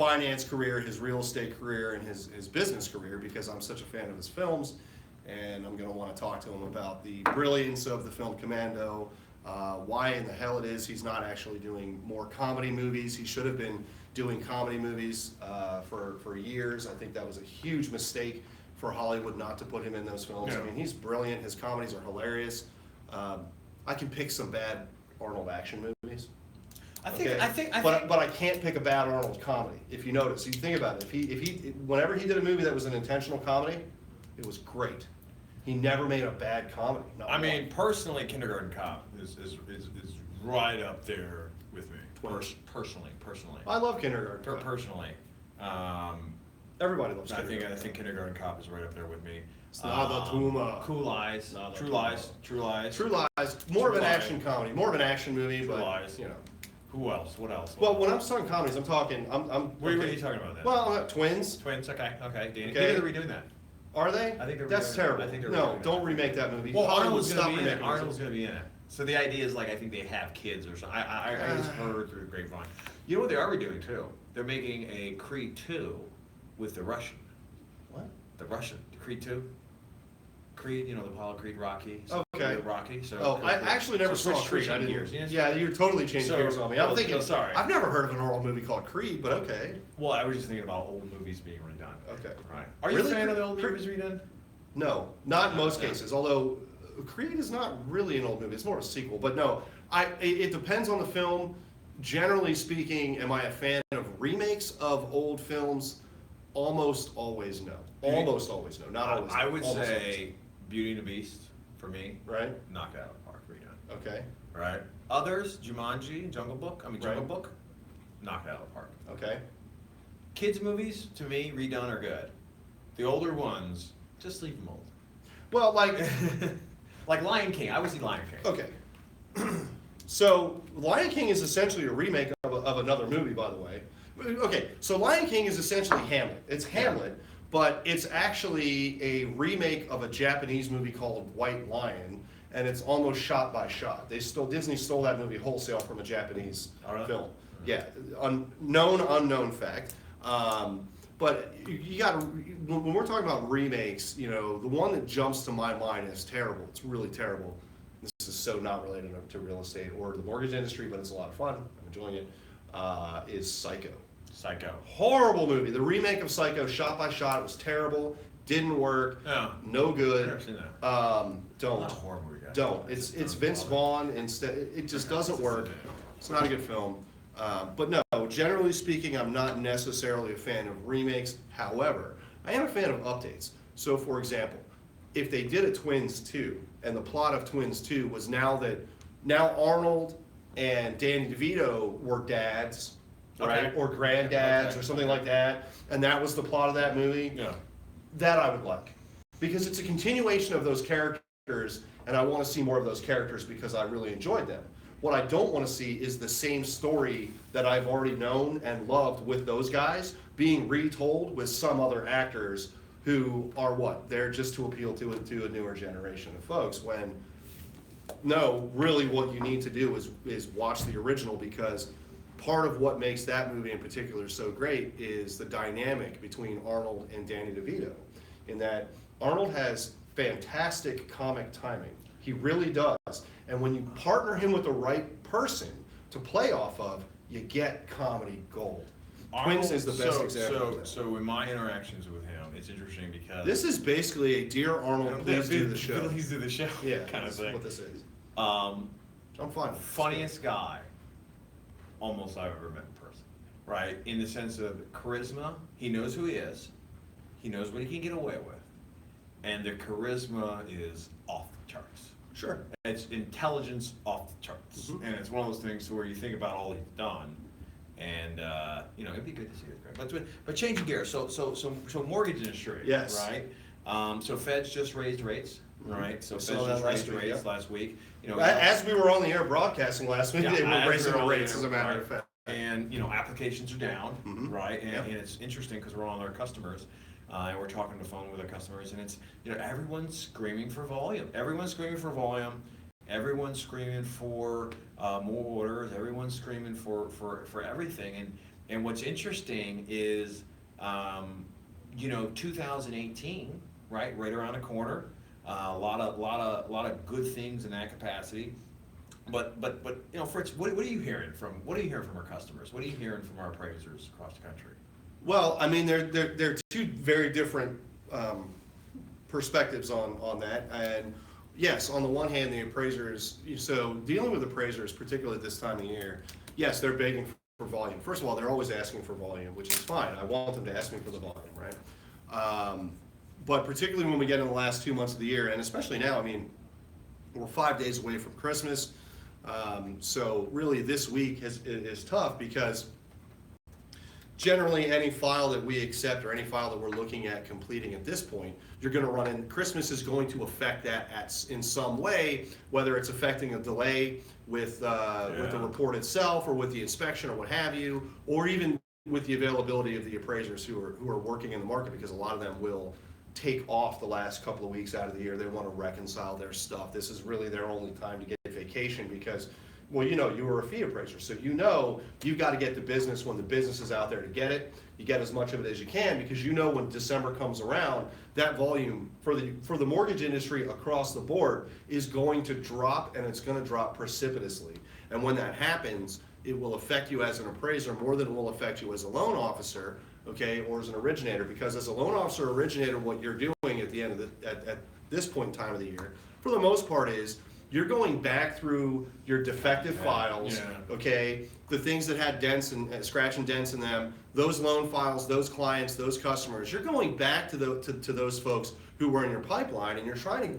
finance career, his real estate career, and his business career, because I'm such a fan of his films, and I'm going to want to talk to him about the brilliance of the film Commando, why in the hell it is he's not actually doing more comedy movies. He should have been doing comedy movies for years. I think that was a huge mistake for Hollywood not to put him in those films. Yeah. I mean, he's brilliant. His comedies are hilarious. I can pick some bad Arnold action movies. But I can't pick a bad Arnold comedy. If you notice, you think about it. Whenever he did a movie that was an intentional comedy, it was great. He never made a bad comedy. I mean, personally, Kindergarten Cop is right up there with me. Personally. I love Kindergarten Cop. Personally. Everybody loves I Kindergarten think Kindergarten Cop is right up there with me. Cool Eyes, True Lies. More of an True action Lies. comedy, more of an action movie, True but Lies. you know. Who else? What else? Well, when I'm talking comedies, I'm talking. What are you talking about then? Well, Twins. Twins. Okay. Danny. Okay. Maybe they're redoing that. Are they? I think they're That's redoing it. terrible. I think they're No, redoing don't it. remake that movie. Well, Hollywood, Arnold's gonna be in it. remaking Arnold's gonna be in it. So the idea is, like, I think they have kids or something. I just heard through the grapevine. You know what they are redoing too? They're making a Creed 2 with the Russian. What? The Russian. Creed 2. Creed, the Apollo Creed, Rocky. Okay. Rocky. So. Oh, I actually never saw Creed. I didn't. Years. Yeah, you're totally changing gears on me. I'm thinking. No, sorry. I've never heard of an old movie called Creed, but okay. Well, I was just thinking about old movies being redone. Okay. Right. Are you Really? a fan of the old movies redone? No, not in most cases. Although Creed is not really an old movie; it's more of a sequel. But no, it depends on the film. Generally speaking, am I a fan of remakes of old films? Almost always no. Almost always no. Not always. I would almost say always. Beauty and the Beast for me. Right. Knocked it out of the park, redone. Okay. Right. Others, Jumanji, Jungle Book. Jungle Right. Book, knocked it out of the park. Okay. Kids movies, to me, redone are good. The older ones, just leave them old. Well, like. Like Lion King. I would see Lion King. Okay. So Lion King is essentially a remake of another movie, by the way. Okay, so Lion King is essentially Hamlet. It's Hamlet, but it's actually a remake of a Japanese movie called White Lion, and it's almost shot by shot. Disney stole that movie wholesale from a Japanese film. Yeah, unknown fact. But you got to, when we're talking about remakes, the one that jumps to my mind is terrible. It's really terrible. This is so not related to real estate or the mortgage industry, but it's a lot of fun. I'm enjoying it. Is Psycho. Horrible movie. The remake of Psycho, shot by shot, was terrible. Didn't work. Yeah. No good. I've never seen that. Don't. Not a horror movie, guys. Don't. It's Vince Vaughn instead. It just doesn't work. It's not a good film. But no, generally speaking, I'm not necessarily a fan of remakes. However, I am a fan of updates. So, for example, if they did a Twins 2, and the plot of Twins 2 was now Arnold and Danny DeVito were dads, right, Okay. or granddads, or something like that, and that was the plot of that movie, Yeah. that I would like. Because it's a continuation of those characters, and I want to see more of those characters because I really enjoyed them. What I don't want to see is the same story that I've already known and loved with those guys being retold with some other actors who are what? They're just to appeal to a newer generation of folks, when no, really what you need to do is watch the original, because part of what makes that movie in particular so great is the dynamic between Arnold and Danny DeVito, in that Arnold has fantastic comic timing. He really does. And when you partner him with the right person to play off of, you get comedy gold. Twins is the best example of that. So in my interactions with him, it's interesting because This is basically a Dear Arnold, please do the show. Please do the show. Yeah, kind of that's thing. what this is. Um, I'm fine. Funniest guy almost I've ever met in person, right? In the sense of charisma, he knows who he is, he knows what he can get away with, and the charisma is off the charts. Sure. It's intelligence off the charts, Mhm. and it's one of those things where you think about all he's done, and it'd be good to see it. But changing gears, so mortgage industry, Yes. right? So Feds just raised rates, right? So We Feds saw that just last raised week, rates yeah. last week. As we were on the air broadcasting last week, Yeah, they as were raising we were the on the rates, air, as a matter right. of fact. And applications are down, Mhm. right? And, Yep. and it's interesting because we're on our customers, and we're talking on the phone with our customers, and it's everyone's screaming for volume. Everyone's screaming for volume. Everyone's screaming for more orders. Everyone's screaming for everything, And what's interesting is, 2018, right around the corner, a lot of good things in that capacity. But Fritz, what are you hearing from our customers? What are you hearing from our appraisers across the country? Well, I mean, they're two very different perspectives on that. And yes, on the one hand, the appraisers, so dealing with appraisers, particularly at this time of year, yes, they're begging for volume. First of all, they're always asking for volume, which is fine. I want them to ask me for the volume, right? But particularly when we get in the last 2 months of the year, and especially now, I mean, we're 5 days away from Christmas. So really this week is tough because generally any file that we accept or any file that we're looking at completing at this point, you're going to run in. Christmas is going to affect that in some way, whether it's affecting a delay with the report itself or with the inspection or what have you, or even with the availability of the appraisers who are working in the market, because a lot of them will take off the last couple of weeks out of the year. They want to reconcile their stuff. This is really their only time to get vacation because, well, you were a fee appraiser, so you've got to get the business when the business is out there to get it. You get as much of it as you can because when December comes around, that volume for the mortgage industry across the board is going to drop, and it's going to drop precipitously. And when that happens, it will affect you as an appraiser more than it will affect you as a loan officer, okay, or as an originator, because as a loan officer or originator, what you're doing at the end of at this point in time of the year, for the most part, is you're going back through your defective files, okay, the things that had dents and scratch and dents in them, those loan files, those clients, those customers. You're going back to those folks who were in your pipeline, and you're trying to